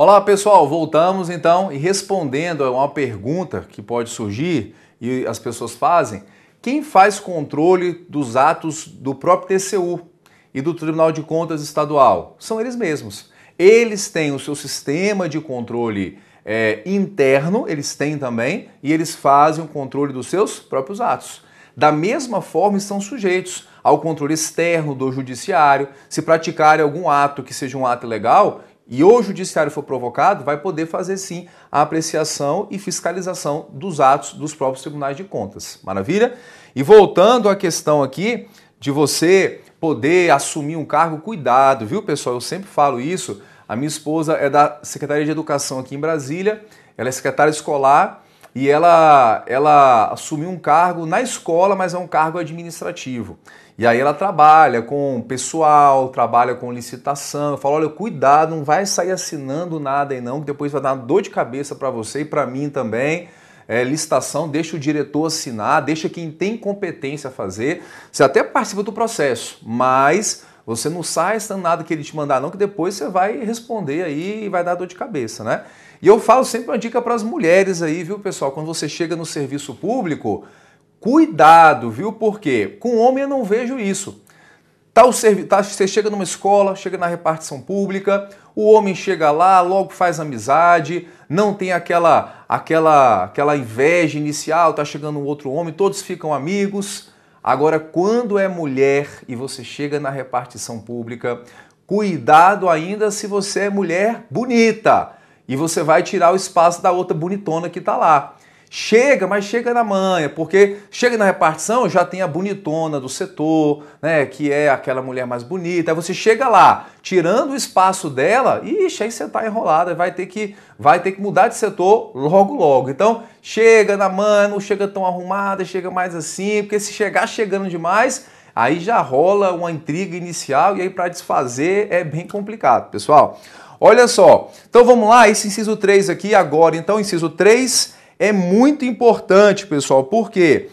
Olá pessoal, voltamos então e respondendo a uma pergunta que pode surgir e as pessoas fazem: quem faz controle dos atos do próprio TCU e do Tribunal de Contas Estadual? São eles mesmos. Eles têm o seu sistema de controle interno, eles têm também, e eles fazem o controle dos seus próprios atos. Da mesma forma, estão sujeitos ao controle externo do judiciário. Se praticarem algum ato que seja um ato ilegal e o judiciário for provocado, vai poder fazer sim a apreciação e fiscalização dos atos dos próprios tribunais de contas. Maravilha? E voltando à questão aqui de você poder assumir um cargo, cuidado, viu pessoal? Eu sempre falo isso. A minha esposa é da Secretaria de Educação aqui em Brasília, ela é secretária escolar e ela assumiu um cargo na escola, mas é um cargo administrativo. E aí ela trabalha com pessoal, trabalha com licitação. Eu falo, olha, cuidado, não vai sair assinando nada aí não, que depois vai dar uma dor de cabeça para você e para mim também. Licitação, deixa o diretor assinar, deixa quem tem competência fazer. Você até participa do processo, mas você não sai assinando nada que ele te mandar não, que depois você vai responder aí e vai dar dor de cabeça, né? E eu falo sempre uma dica para as mulheres aí, viu, pessoal? Quando você chega no serviço público, cuidado, viu? Porque com homem eu não vejo isso. Você chega numa escola, chega na repartição pública, o homem chega lá, logo faz amizade, não tem aquela inveja inicial, tá chegando um outro homem, todos ficam amigos. Agora, quando é mulher e você chega na repartição pública, cuidado ainda se você é mulher bonita e você vai tirar o espaço da outra bonitona que tá lá. Chega, mas chega na manha, porque chega na repartição, já tem a bonitona do setor, né, que é aquela mulher mais bonita. Aí você chega lá, tirando o espaço dela, ixi, aí você tá enrolada, vai ter que mudar de setor logo logo. Então, chega na manha, não chega tão arrumada, chega mais assim, porque se chegar chegando demais, aí já rola uma intriga inicial e aí para desfazer é bem complicado, pessoal. Olha só, então vamos lá, esse inciso 3 aqui agora, então inciso 3 é muito importante, pessoal, porque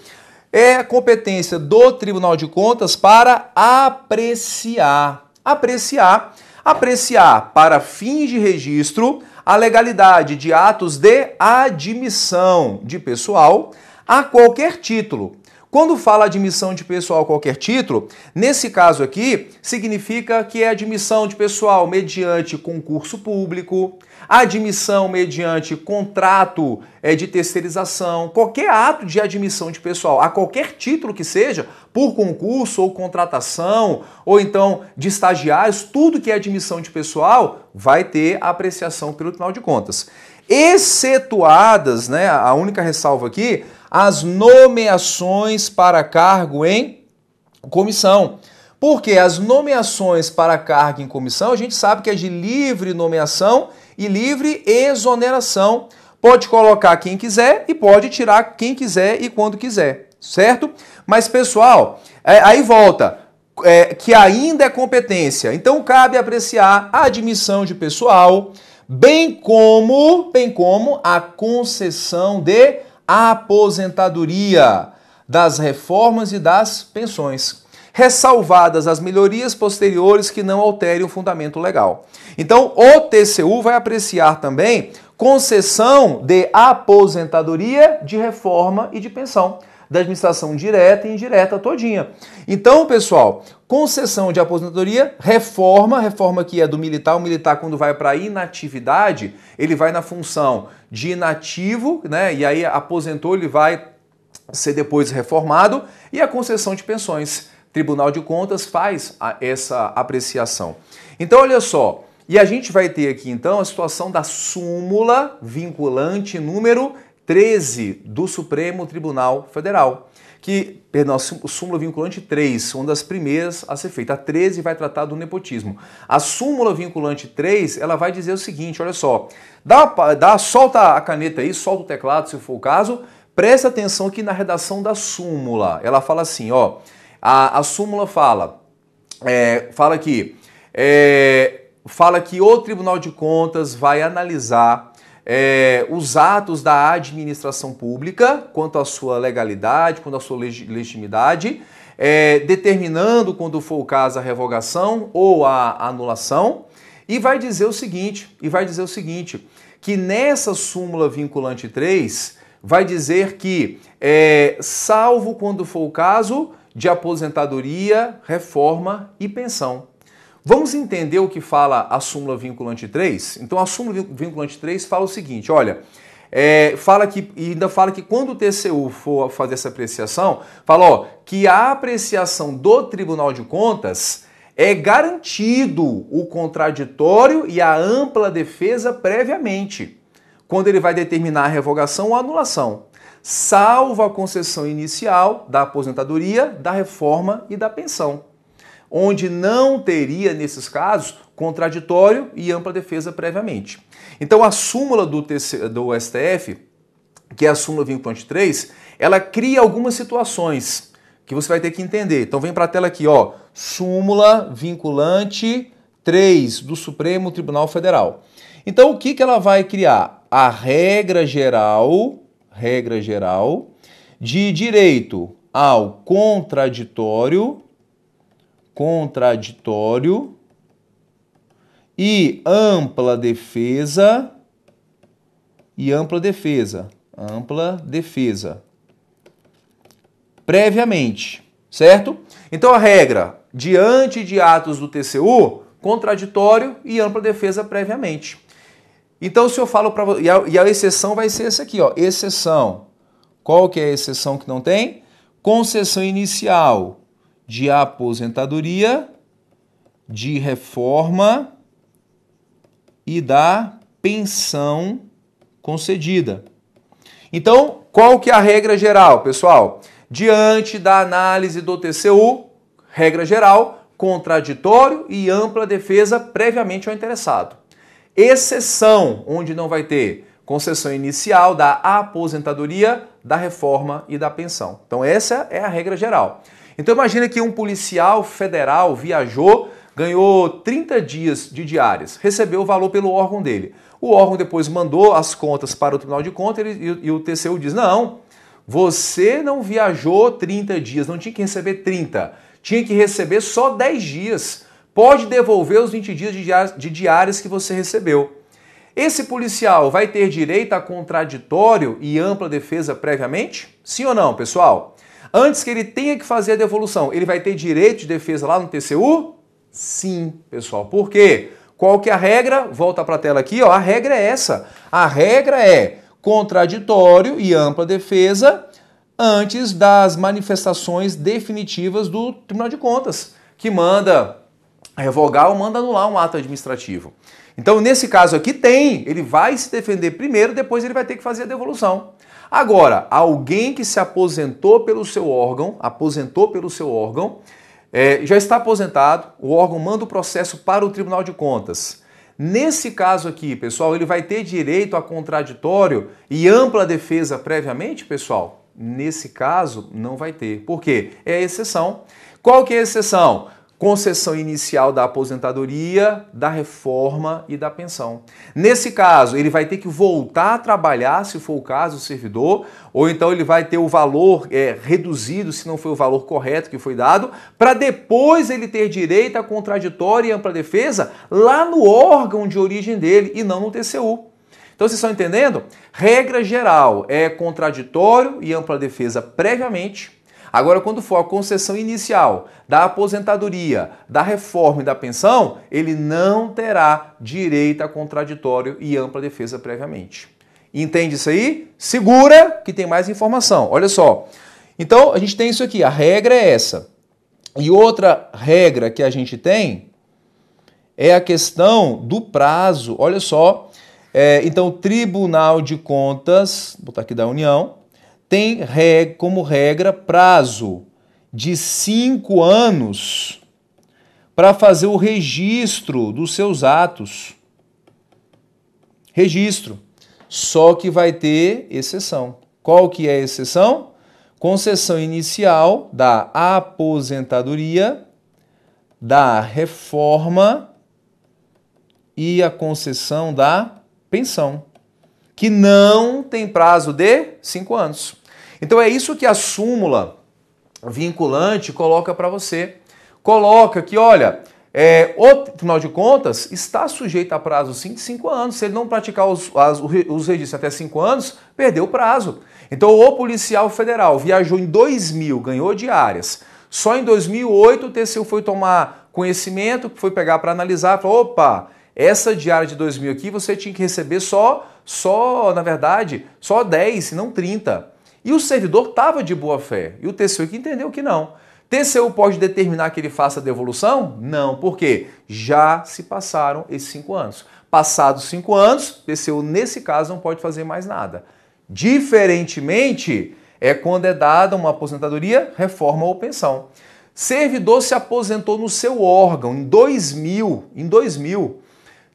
é a competência do Tribunal de Contas para apreciar para fins de registro a legalidade de atos de admissão de pessoal a qualquer título. Quando fala admissão de pessoal a qualquer título, nesse caso aqui, significa que é admissão de pessoal mediante concurso público, admissão mediante contrato de terceirização, qualquer ato de admissão de pessoal a qualquer título que seja, por concurso ou contratação, ou então de estagiários, tudo que é admissão de pessoal vai ter apreciação pelo Tribunal de Contas. Excetuadas, né, a única ressalva aqui, as nomeações para cargo em comissão. Porque as nomeações para cargo em comissão, a gente sabe que é de livre nomeação e livre exoneração. Pode colocar quem quiser e pode tirar quem quiser e quando quiser, certo? Mas, pessoal, aí volta, que ainda é competência. Então, cabe apreciar a admissão de pessoal, bem como a concessão de aposentadoria, das reformas e das pensões, ressalvadas as melhorias posteriores que não alterem o fundamento legal. Então, o TCU vai apreciar também concessão de aposentadoria, de reforma e de pensão, da administração direta e indireta todinha. Então, pessoal, concessão de aposentadoria, reforma que é do militar, o militar quando vai para inatividade, ele vai na função de inativo, né? E aí aposentou, ele vai ser depois reformado, e a concessão de pensões. Tribunal de Contas faz essa apreciação. Então, olha só, e a gente vai ter aqui então a situação da súmula vinculante número 13 do Supremo Tribunal Federal, súmula vinculante 3, uma das primeiras a ser feita. A 13 vai tratar do nepotismo. A súmula vinculante 3, ela vai dizer o seguinte, olha só, solta a caneta aí, solta o teclado se for o caso, presta atenção aqui na redação da súmula. Ela fala assim, ó, a súmula fala que o Tribunal de Contas vai analisar os atos da administração pública quanto à sua legalidade, quanto à sua legitimidade, determinando, quando for o caso, a revogação ou a anulação, E vai dizer o seguinte, que nessa súmula vinculante 3, vai dizer que, salvo quando for o caso de aposentadoria, reforma e pensão. Vamos entender o que fala a súmula vinculante 3? Então a súmula vinculante 3 fala o seguinte, olha, ainda fala que quando o TCU for fazer essa apreciação, fala que a apreciação do Tribunal de Contas é garantido o contraditório e a ampla defesa previamente, quando ele vai determinar a revogação ou anulação, salvo a concessão inicial da aposentadoria, da reforma e da pensão, onde não teria, nesses casos, contraditório e ampla defesa previamente. Então a súmula do STF, que é a súmula vinculante 3, ela cria algumas situações que você vai ter que entender. Então vem para a tela aqui, súmula vinculante 3 do Supremo Tribunal Federal. Então o que ela vai criar? A regra geral de direito ao contraditório e ampla defesa previamente, certo? Então a regra, diante de atos do TCU, contraditório e ampla defesa previamente. Então se eu falo para você, e a exceção vai ser essa aqui, exceção. Qual que é a exceção que não tem? Concessão inicial de aposentadoria, de reforma e da pensão concedida. Então, qual que é a regra geral, pessoal? Diante da análise do TCU, regra geral, contraditório e ampla defesa previamente ao interessado. Exceção, onde não vai ter concessão inicial da aposentadoria, da reforma e da pensão. Então essa é a regra geral. Então imagina que um policial federal viajou, ganhou 30 dias de diárias, recebeu o valor pelo órgão dele. O órgão depois mandou as contas para o Tribunal de Contas e o TCU diz, não, você não viajou 30 dias, não tinha que receber 30, tinha que receber só 10 dias. Pode devolver os 20 dias de diárias que você recebeu. Esse policial vai ter direito a contraditório e ampla defesa previamente? Sim ou não, pessoal? Antes que ele tenha que fazer a devolução, ele vai ter direito de defesa lá no TCU? Sim, pessoal. Por quê? Qual que é a regra? Volta para a tela aqui, a regra é essa. A regra é contraditório e ampla defesa antes das manifestações definitivas do Tribunal de Contas, que manda revogar ou manda anular um ato administrativo. Então, nesse caso aqui ele vai se defender primeiro, depois ele vai ter que fazer a devolução. Agora, alguém que se aposentou pelo seu órgão, já está aposentado, o órgão manda o processo para o Tribunal de Contas. Nesse caso aqui, pessoal, ele vai ter direito a contraditório e ampla defesa previamente, pessoal? Nesse caso, não vai ter. Por quê? É a exceção. Qual que é a exceção? Concessão inicial da aposentadoria, da reforma e da pensão. Nesse caso, ele vai ter que voltar a trabalhar, se for o caso, o servidor, ou então ele vai ter o valor reduzido, se não foi o valor correto que foi dado, para depois ele ter direito a contraditório e ampla defesa lá no órgão de origem dele e não no TCU. Então, vocês estão entendendo? Regra geral é contraditório e ampla defesa previamente. Agora, quando for a concessão inicial da aposentadoria, da reforma e da pensão, ele não terá direito a contraditório e ampla defesa previamente. Entende isso aí? Segura que tem mais informação. Olha só. Então, a gente tem isso aqui. A regra é essa. E outra regra que a gente tem é a questão do prazo. Olha só. Então, o Tribunal de Contas, vou botar aqui da União, tem como regra prazo de 5 anos para fazer o registro dos seus atos. Registro. Só que vai ter exceção. Qual que é a exceção? Concessão inicial da aposentadoria, da reforma e a concessão da pensão, que não tem prazo de 5 anos. Então é isso que a súmula vinculante coloca para você. Coloca que, olha, O Tribunal de Contas está sujeito a prazo sim de 5 anos. Se ele não praticar os registros até 5 anos, perdeu o prazo. Então o policial federal viajou em 2000, ganhou diárias. Só em 2008 o TCU foi tomar conhecimento, foi pegar para analisar, falou, opa, essa diária de 2000 aqui você tinha que receber na verdade, só 10, não 30. E o servidor estava de boa fé. E o TCU que entendeu que não. TCU pode determinar que ele faça a devolução? Não, porque já se passaram esses 5 anos. Passados 5 anos, TCU nesse caso não pode fazer mais nada. Diferentemente, é quando é dada uma aposentadoria, reforma ou pensão. Servidor se aposentou no seu órgão em 2000.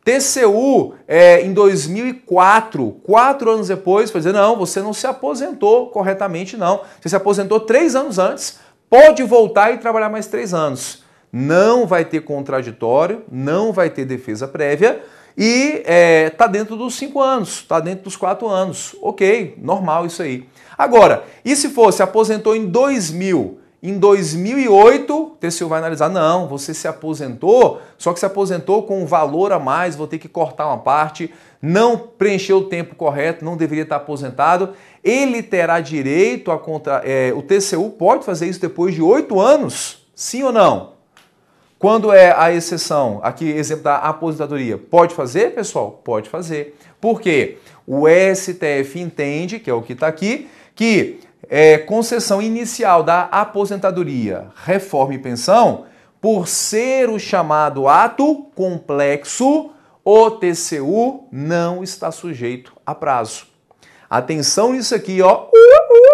TCU, em 2004, 4 anos depois, foi dizer, não, você não se aposentou corretamente, não. Você se aposentou 3 anos antes, pode voltar e trabalhar mais 3 anos. Não vai ter contraditório, não vai ter defesa prévia e está dentro dos 5 anos, está dentro dos 4 anos. Ok, normal isso aí. Agora, e se fosse aposentou em 2000, em 2008, o TCU vai analisar, não, você se aposentou, só que se aposentou com um valor a mais, vou ter que cortar uma parte, não preencheu o tempo correto, não deveria estar aposentado, ele terá direito a o TCU pode fazer isso depois de 8 anos, sim ou não? Quando é a exceção, aqui exemplo da aposentadoria, pode fazer, pessoal? Pode fazer. Por quê? O STF entende, que é o que está aqui, que concessão inicial da aposentadoria, reforma e pensão, por ser o chamado ato complexo, o TCU não está sujeito a prazo. Atenção nisso aqui, ó.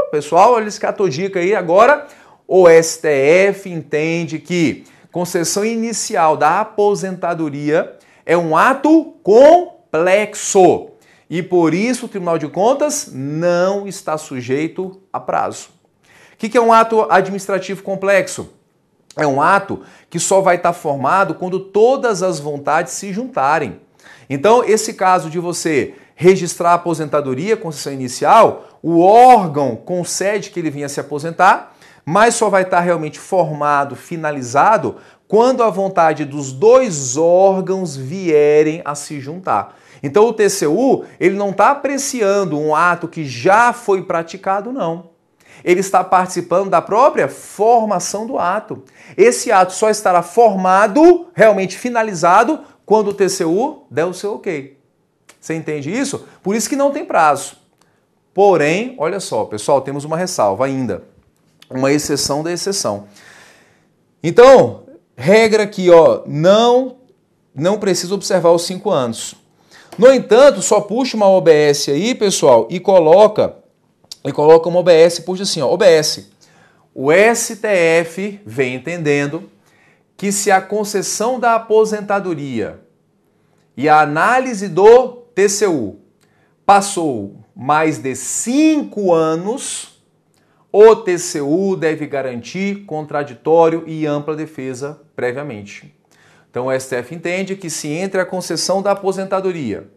Pessoal, olha esse catodica aí. Agora, o STF entende que concessão inicial da aposentadoria é um ato complexo. E por isso o Tribunal de Contas não está sujeito a prazo. O que é um ato administrativo complexo? É um ato que só vai estar formado quando todas as vontades se juntarem. Então, esse caso de você registrar a aposentadoria, concessão inicial, o órgão concede que ele venha se aposentar, mas só vai estar realmente formado, finalizado, quando a vontade dos 2 órgãos vierem a se juntar. Então o TCU, ele não está apreciando um ato que já foi praticado, não. Ele está participando da própria formação do ato. Esse ato só estará formado, realmente finalizado, quando o TCU der o seu ok. Você entende isso? Por isso que não tem prazo. Porém, olha só, pessoal, temos uma ressalva ainda. Uma exceção da exceção. Então, regra aqui, ó, não precisa observar os 5 anos. No entanto, só puxa uma OBS aí, pessoal, e coloca uma OBS, puxa assim, ó, OBS. O STF vem entendendo que se a concessão da aposentadoria e a análise do TCU passou mais de 5 anos, o TCU deve garantir contraditório e ampla defesa previamente. Então o STF entende que se entre a concessão da aposentadoria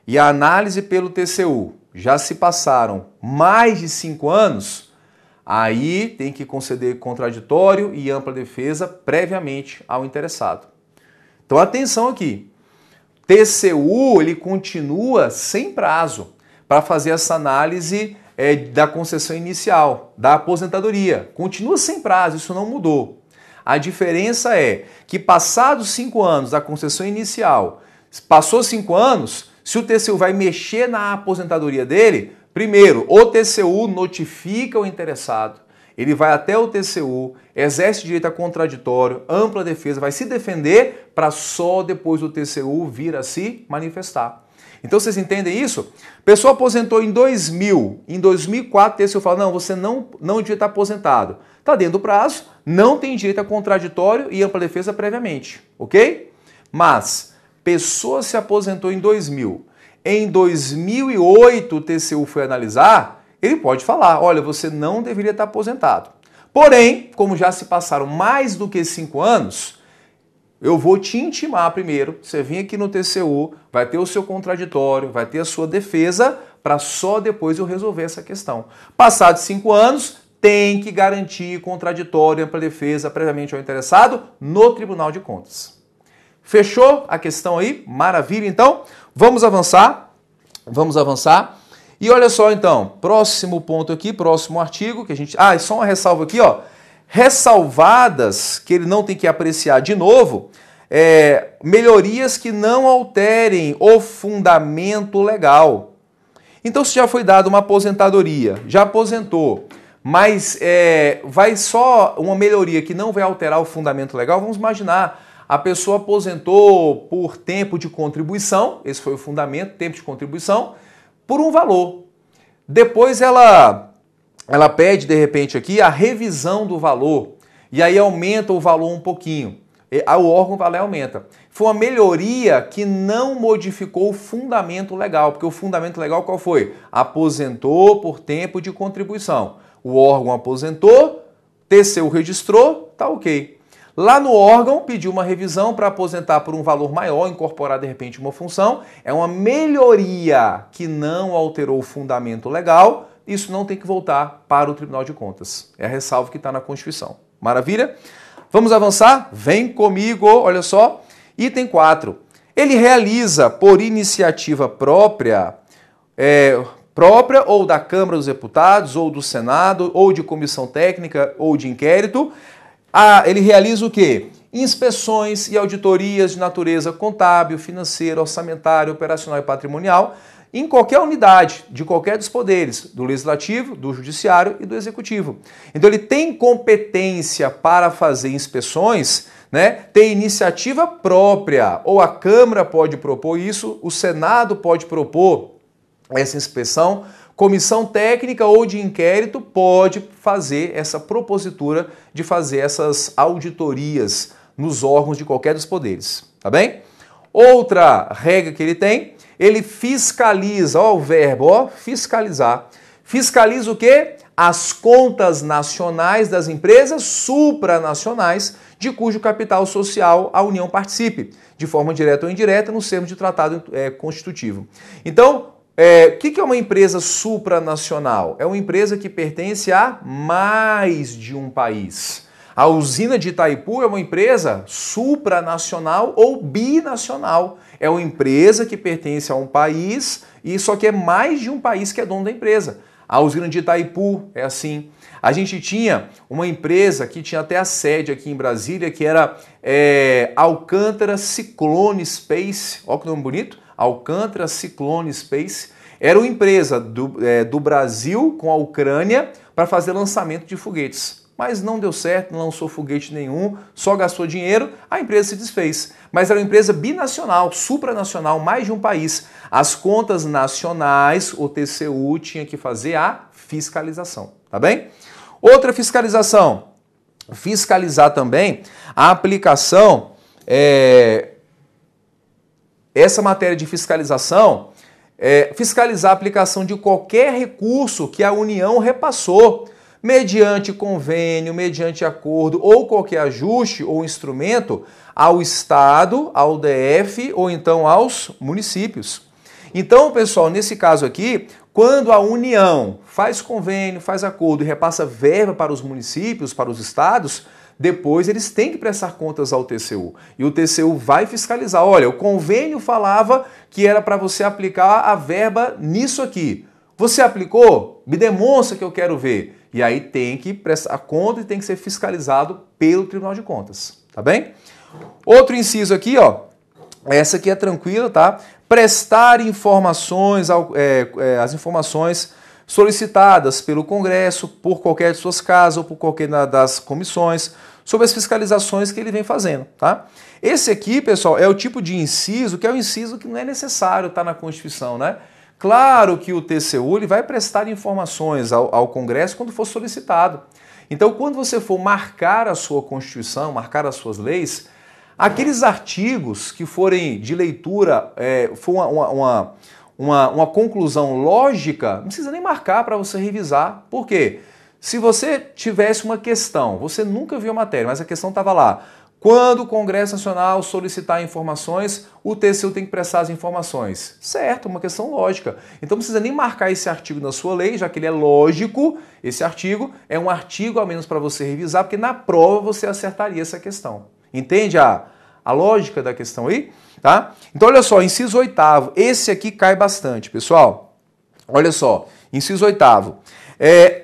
e a análise pelo TCU já se passaram mais de 5 anos, aí tem que conceder contraditório e ampla defesa previamente ao interessado. Então atenção aqui, TCU ele continua sem prazo para fazer essa análise da concessão inicial, da aposentadoria. Continua sem prazo, isso não mudou. A diferença é que passados 5 anos da concessão inicial, passou 5 anos, se o TCU vai mexer na aposentadoria dele, primeiro, o TCU notifica o interessado, ele vai até o TCU, exerce direito a contraditório, ampla defesa, vai se defender para só depois do TCU vir a se manifestar. Então vocês entendem isso? A pessoa aposentou em 2000, em 2004 o TCU fala, não, você não devia estar aposentado. Está dentro do prazo, não tem direito a contraditório e ampla defesa previamente, ok? Mas, pessoa se aposentou em 2000, em 2008 o TCU foi analisar, ele pode falar, olha, você não deveria estar aposentado. Porém, como já se passaram mais do que 5 anos, eu vou te intimar primeiro, você vem aqui no TCU, vai ter o seu contraditório, vai ter a sua defesa, para só depois eu resolver essa questão. Passados 5 anos, tem que garantir contraditório, ampla defesa previamente ao interessado no Tribunal de Contas. Fechou a questão aí? Maravilha, então. Vamos avançar. Vamos avançar. E olha só, então, próximo ponto aqui, próximo artigo que a gente... Ah, e só uma ressalva aqui, ó. Ressalvadas, que ele não tem que apreciar de novo, melhorias que não alterem o fundamento legal. Então, se já foi dada uma aposentadoria, já aposentou, mas vai só uma melhoria que não vai alterar o fundamento legal, vamos imaginar, a pessoa aposentou por tempo de contribuição, esse foi o fundamento, tempo de contribuição, por um valor. Depois ela pede, de repente, aqui a revisão do valor, e aí aumenta o valor um pouquinho. O órgão vai lá e aumenta. Foi uma melhoria que não modificou o fundamento legal, porque o fundamento legal qual foi? Aposentou por tempo de contribuição. O órgão aposentou, TCU registrou, tá ok. Lá no órgão pediu uma revisão para aposentar por um valor maior, incorporar de repente uma função. É uma melhoria que não alterou o fundamento legal. Isso não tem que voltar para o Tribunal de Contas. É a ressalva que está na Constituição. Maravilha? Vamos avançar? Vem comigo, olha só. Item 4. Ele realiza por iniciativa própria, ou da Câmara dos Deputados, ou do Senado, ou de comissão técnica, ou de inquérito. Ele realiza o quê? Inspeções e auditorias de natureza contábil, financeira, orçamentária, operacional e patrimonial em qualquer unidade, de qualquer dos poderes, do Legislativo, do Judiciário e do Executivo. Então ele tem competência para fazer inspeções, né? Tem iniciativa própria, ou a Câmara pode propor isso, o Senado pode propor essa inspeção, comissão técnica ou de inquérito pode fazer essa propositura de fazer essas auditorias nos órgãos de qualquer dos poderes, tá bem? Outra regra que ele fiscaliza, ó o verbo, ó, fiscalizar. Fiscaliza o quê? As contas nacionais das empresas supranacionais de cujo capital social a União participe, de forma direta ou indireta, nos termos de tratado constitutivo. Então, o que é uma empresa supranacional? É uma empresa que pertence a mais de um país. A usina de Itaipu é uma empresa supranacional ou binacional. É uma empresa que pertence a um país e só que é mais de um país que é dono da empresa. A usina de Itaipu é assim. A gente tinha uma empresa que tinha até a sede aqui em Brasília, que era Alcântara Cyclone Space. Olha que nome bonito. Alcântara Cyclone Space. Era uma empresa do Brasil com a Ucrânia para fazer lançamento de foguetes. Mas não deu certo, não lançou foguete nenhum, só gastou dinheiro, a empresa se desfez. Mas era uma empresa binacional, supranacional, mais de um país. As contas nacionais, o TCU tinha que fazer a fiscalização, tá bem? Outra fiscalização, fiscalizar também a aplicação, essa matéria de fiscalização, fiscalizar a aplicação de qualquer recurso que a União repassou, mediante convênio, mediante acordo ou qualquer ajuste ou instrumento ao Estado, ao DF ou então aos municípios. Então, pessoal, nesse caso aqui, quando a União faz convênio, faz acordo e repassa verba para os municípios, para os estados, depois eles têm que prestar contas ao TCU. E o TCU vai fiscalizar. Olha, o convênio falava que era para você aplicar a verba nisso aqui. Você aplicou? Me demonstra que eu quero ver. E aí tem que prestar conta e tem que ser fiscalizado pelo Tribunal de Contas, tá bem? Outro inciso aqui, ó, essa aqui é tranquila, tá? Prestar informações, as informações solicitadas pelo Congresso, por qualquer de suas casas ou por qualquer das comissões, sobre as fiscalizações que ele vem fazendo, tá? Esse aqui, pessoal, é o tipo de inciso que é o inciso que não é necessário estar na Constituição, né? Claro que o TCU ele vai prestar informações ao Congresso quando for solicitado. Então, quando você for marcar a sua Constituição, marcar as suas leis, aqueles artigos que forem de leitura, for uma conclusão lógica, não precisa nem marcar para você revisar. Por quê? Se você tivesse uma questão, você nunca viu a matéria, mas a questão estava lá. Quando o Congresso Nacional solicitar informações, o TCU tem que prestar as informações. Certo, uma questão lógica. Então não precisa nem marcar esse artigo na sua lei, já que ele é lógico. Esse artigo é um artigo a menos para você revisar, porque na prova você acertaria essa questão. Entende a lógica da questão aí? Tá? Então olha só, inciso 8º, esse aqui cai bastante, pessoal. Olha só, inciso 8º.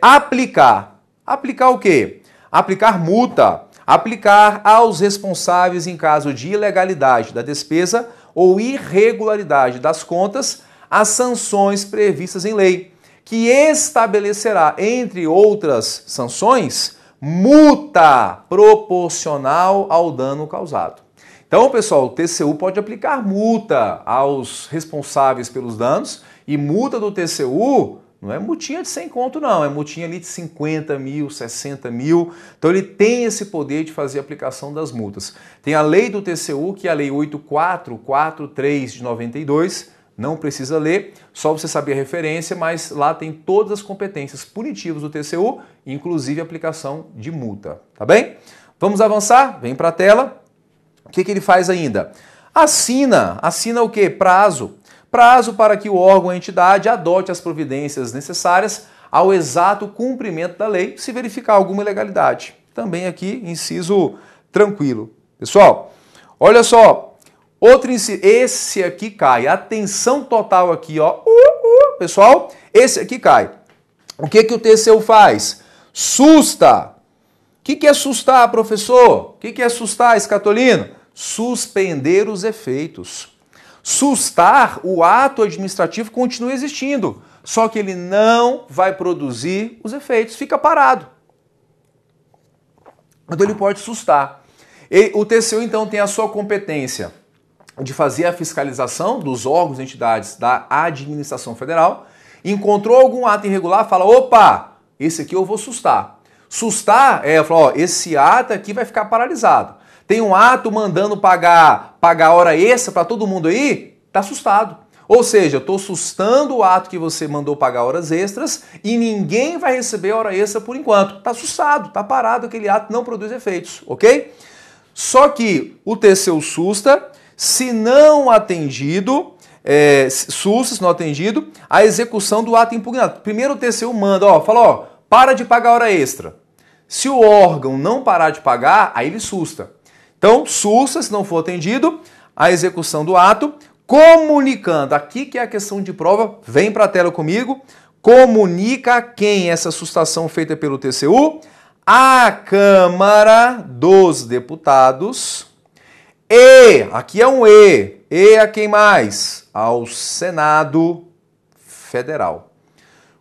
Aplicar. Aplicar o quê? Aplicar multa. Aplicar aos responsáveis em caso de ilegalidade da despesa ou irregularidade das contas as sanções previstas em lei, que estabelecerá, entre outras sanções, multa proporcional ao dano causado. Então, pessoal, o TCU pode aplicar multa aos responsáveis pelos danos e multa do TCU não é multinha de 100 conto, não. É multinha ali de 50 mil, 60 mil. Então ele tem esse poder de fazer a aplicação das multas. Tem a lei do TCU, que é a lei 8443 de 92. Não precisa ler, só você saber a referência, mas lá tem todas as competências punitivas do TCU, inclusive a aplicação de multa. Tá bem? Vamos avançar? Vem para a tela. O que ele faz ainda? Assina o quê? Prazo. Prazo para que o órgão ou entidade adote as providências necessárias ao exato cumprimento da lei, se verificar alguma ilegalidade. Também aqui, inciso tranquilo. Pessoal, olha só, outro inciso, esse aqui cai. Atenção total aqui, ó. Pessoal, esse aqui cai. O que o TCU faz? Susta. O que é sustar, professor? O que é sustar, escatolino? Suspender os efeitos. Sustar, o ato administrativo continua existindo, só que ele não vai produzir os efeitos, fica parado. Então ele pode sustar. O TCU, então, tem a sua competência de fazer a fiscalização dos órgãos e entidades da administração federal. Encontrou algum ato irregular, fala, opa, esse aqui eu vou sustar. Sustar falar, esse ato aqui vai ficar paralisado. Tem um ato mandando pagar hora extra para todo mundo aí, tá assustado. Ou seja, eu estou sustando o ato que você mandou pagar horas extras e ninguém vai receber hora extra por enquanto. Tá assustado, tá parado, aquele ato não produz efeitos, ok? Só que o TCU susta, se não atendido, a execução do ato impugnado. Primeiro o TCU manda, fala, para de pagar hora extra. Se o órgão não parar de pagar, aí ele susta. Então, susta, se não for atendido, a execução do ato, comunicando. Aqui que é a questão de prova, vem para a tela comigo. Comunica a quem essa sustação feita pelo TCU? A Câmara dos Deputados e, aqui é um e a quem mais? Ao Senado Federal.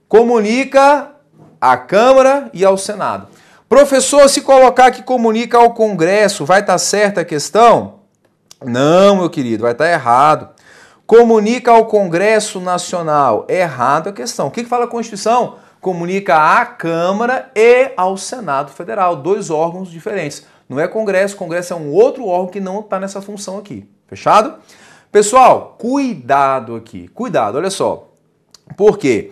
Comunica à Câmara e ao Senado. Professor, se colocar que comunica ao Congresso, vai estar certa a questão? Não, meu querido, vai estar errado. Comunica ao Congresso Nacional, errado a questão. O que fala a Constituição? Comunica à Câmara e ao Senado Federal, dois órgãos diferentes. Não é Congresso, Congresso é um outro órgão que não está nessa função aqui. Fechado? Pessoal, cuidado aqui, cuidado, olha só. Por quê?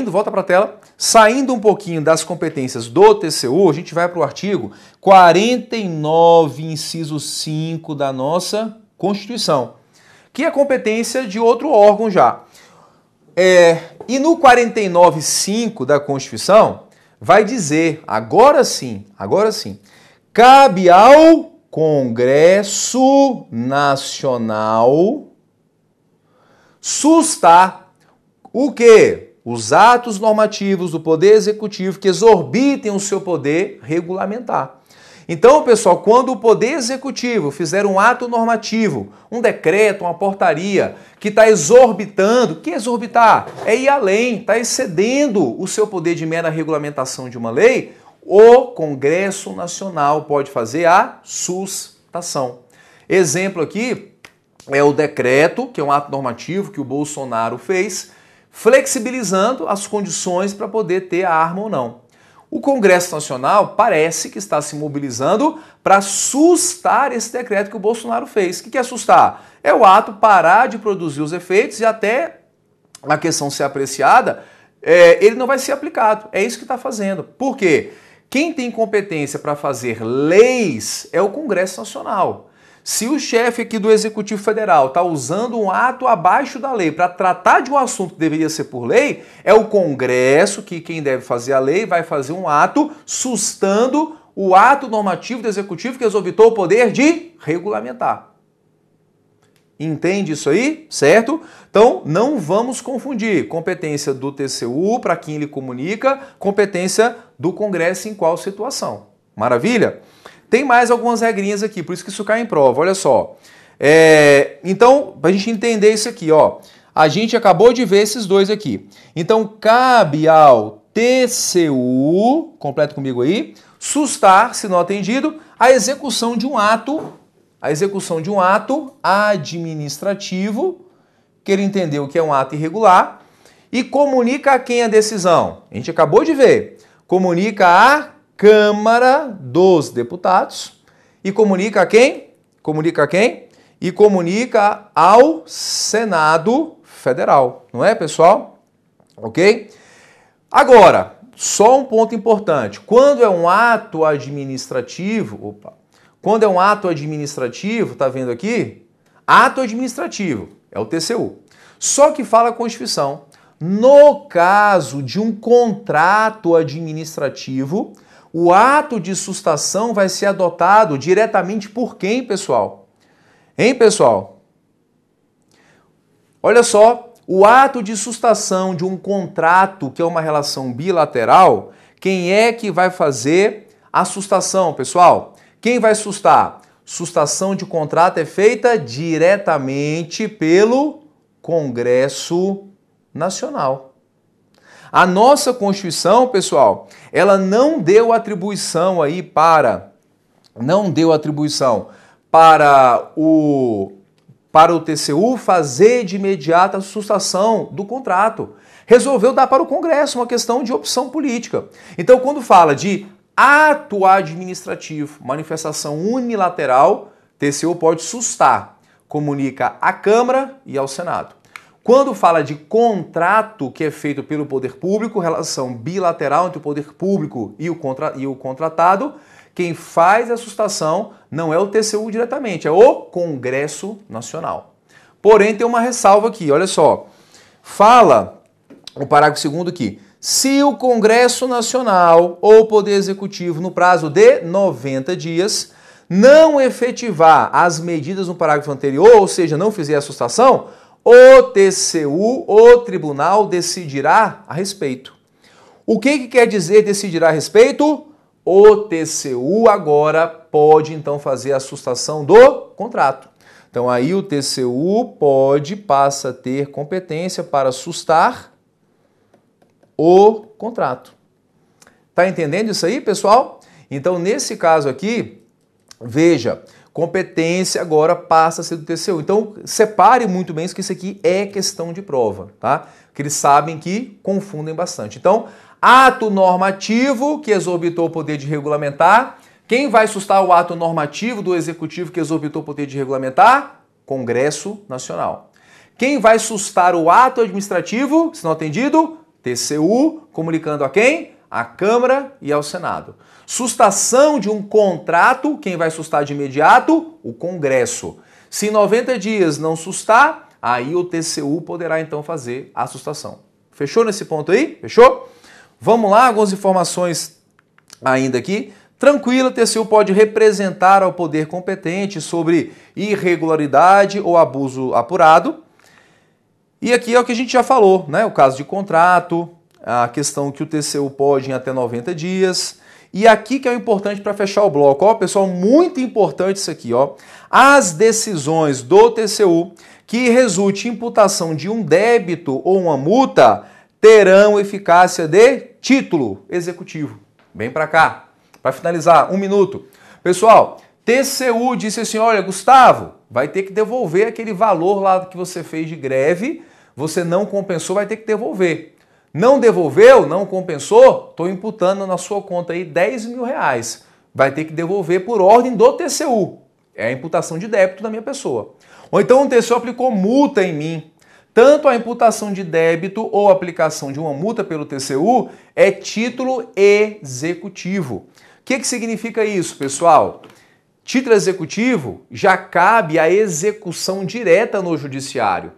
Volta para a tela, saindo um pouquinho das competências do TCU, a gente vai para o artigo 49, inciso 5 da nossa Constituição, que é competência de outro órgão já. E no 49.5 da Constituição, vai dizer, agora sim, cabe ao Congresso Nacional sustar o quê? Os atos normativos do Poder Executivo que exorbitem o seu poder regulamentar. Então, pessoal, quando o Poder Executivo fizer um ato normativo, um decreto, uma portaria, que está exorbitando, o que é exorbitar? É ir além, está excedendo o seu poder de mera regulamentação de uma lei, o Congresso Nacional pode fazer a sustação. Exemplo aqui é o decreto, que é um ato normativo que o Bolsonaro fez, flexibilizando as condições para poder ter a arma ou não. O Congresso Nacional parece que está se mobilizando para sustar esse decreto que o Bolsonaro fez. O que é sustar? É o ato parar de produzir os efeitos e até a questão ser apreciada, ele não vai ser aplicado. É isso que está fazendo. Por quê? Quem tem competência para fazer leis é o Congresso Nacional. Se o chefe aqui do Executivo Federal está usando um ato abaixo da lei para tratar de um assunto que deveria ser por lei, é o Congresso que quem deve fazer a lei vai fazer um ato sustando o ato normativo do Executivo que exorbitou o poder de regulamentar. Entende isso aí? Certo? Então, não vamos confundir competência do TCU para quem ele comunica, competência do Congresso em qual situação. Maravilha? Tem mais algumas regrinhas aqui, por isso que isso cai em prova. Olha só. Então, para a gente entender isso aqui, ó, a gente acabou de ver esses dois aqui. Então, cabe ao TCU, completa comigo aí, sustar, se não atendido, a execução de um ato administrativo, que ele entendeu que é um ato irregular, e comunica a quem a decisão? A gente acabou de ver. Comunica à Câmara dos Deputados e comunica a quem? Comunica a quem? E comunica ao Senado Federal, não é, pessoal? Ok? Agora, só um ponto importante. Quando é um ato administrativo, tá vendo aqui? Ato administrativo, é o TCU. Só que fala a Constituição. No caso de um contrato administrativo, o ato de sustação vai ser adotado diretamente por quem, pessoal? Hein, pessoal? Olha só, o ato de sustação de um contrato, que é uma relação bilateral, quem é que vai fazer a sustação, pessoal? Quem vai sustar? Sustação de contrato é feita diretamente pelo Congresso Nacional. A nossa Constituição, pessoal, ela não deu atribuição para o TCU fazer de imediato a sustação do contrato. Resolveu dar para o Congresso, uma questão de opção política. Então, quando fala de ato administrativo, manifestação unilateral, TCU pode sustar, comunica à Câmara e ao Senado. Quando fala de contrato que é feito pelo poder público, relação bilateral entre o poder público e o contratado, quem faz a sustação não é o TCU diretamente, é o Congresso Nacional. Porém, tem uma ressalva aqui, olha só. Fala o parágrafo 2º aqui. Se o Congresso Nacional ou o Poder Executivo, no prazo de 90 dias, não efetivar as medidas no parágrafo anterior, ou seja, não fizer a sustação, o TCU, o tribunal, decidirá a respeito. O que quer dizer decidirá a respeito? O TCU agora pode, então, fazer a sustação do contrato. Então, aí o TCU passa a ter competência para sustar o contrato. Tá entendendo isso aí, pessoal? Então, nesse caso aqui, veja, competência agora passa a ser do TCU. Então, separe muito bem isso, que isso aqui é questão de prova, tá? Que eles sabem que confundem bastante. Então, ato normativo que exorbitou o poder de regulamentar. Quem vai sustar o ato normativo do Executivo que exorbitou o poder de regulamentar? Congresso Nacional. Quem vai sustar o ato administrativo, se não atendido? TCU, comunicando a quem? À Câmara e ao Senado. Sustação de um contrato, quem vai sustar de imediato? O Congresso. Se em 90 dias não sustar, aí o TCU poderá então fazer a sustação. Fechou nesse ponto aí? Fechou? Vamos lá, algumas informações ainda aqui. Tranquilo, o TCU pode representar ao poder competente sobre irregularidade ou abuso apurado. E aqui é o que a gente já falou, né? O caso de contrato, a questão que o TCU pode em até 90 dias. E aqui que é o importante para fechar o bloco, ó, pessoal, muito importante isso aqui, ó. As decisões do TCU que resulte em imputação de um débito ou uma multa terão eficácia de título executivo. Vem para cá, para finalizar, 1 minuto. Pessoal, TCU disse assim, olha, Gustavo, vai ter que devolver aquele valor lá que você fez de greve, você não compensou, vai ter que devolver. Não devolveu, não compensou, estou imputando na sua conta aí 10 mil reais. Vai ter que devolver por ordem do TCU. É a imputação de débito da minha pessoa. Ou então o TCU aplicou multa em mim. tanto a imputação de débito ou aplicação de uma multa pelo TCU é título executivo. O que significa isso, pessoal? Título executivo já cabe a execução direta no judiciário,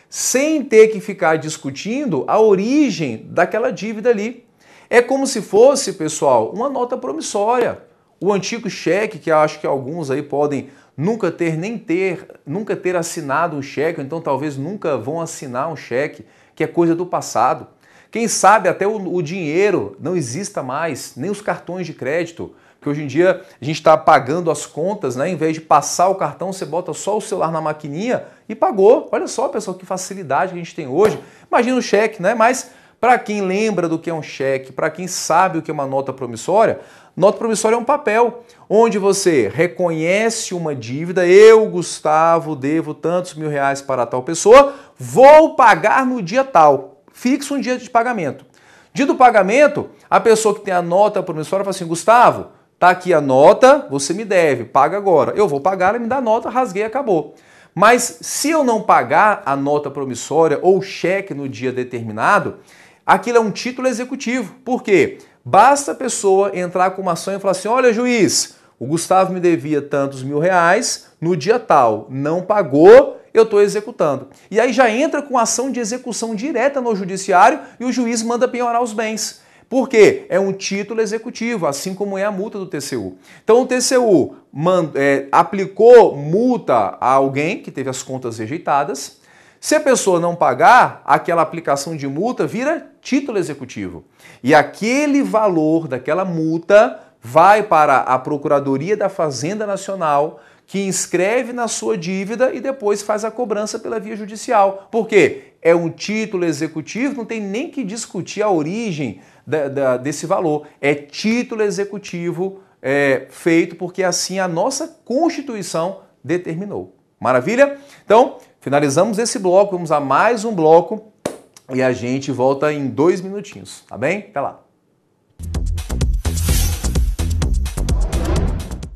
sem ter que ficar discutindo a origem daquela dívida ali. É como se fosse, pessoal, uma nota promissória. O antigo cheque, que eu acho que alguns aí podem nunca ter assinado um cheque, ou então talvez nunca vão assinar um cheque, que é coisa do passado. Quem sabe até o dinheiro não exista mais, nem os cartões de crédito, porque hoje em dia a gente está pagando as contas, né? Em vez de passar o cartão, você bota só o celular na maquininha e pagou. Olha só, pessoal, que facilidade que a gente tem hoje. Imagina o cheque, né? Mas para quem lembra do que é um cheque, para quem sabe o que é uma nota promissória é um papel onde você reconhece uma dívida. Eu, Gustavo, devo tantos mil reais para tal pessoa, vou pagar no dia tal. Fixa um dia de pagamento. Dia do pagamento, a pessoa que tem a nota promissória fala assim: Gustavo, tá aqui a nota, você me deve, paga agora. Eu vou pagar, ela me dá a nota, rasguei, acabou. Mas se eu não pagar a nota promissória ou o cheque no dia determinado, aquilo é um título executivo. Por quê? Basta a pessoa entrar com uma ação e falar assim: olha, juiz, o Gustavo me devia tantos mil reais, no dia tal não pagou, eu estou executando. E aí já entra com ação de execução direta no judiciário e o juiz manda penhorar os bens. Por quê? É um título executivo, assim como é a multa do TCU. Então o TCU aplicou multa a alguém que teve as contas rejeitadas. Se a pessoa não pagar, aquela aplicação de multa vira título executivo. E aquele valor daquela multa vai para a Procuradoria da Fazenda Nacional, que inscreve na sua dívida e depois faz a cobrança pela via judicial. Por quê? É um título executivo, não tem nem que discutir a origem desse valor. É título executivo feito porque assim a nossa Constituição determinou. Maravilha? Então, finalizamos esse bloco, vamos a mais um bloco e a gente volta em 2 minutinhos, tá bem? Até lá!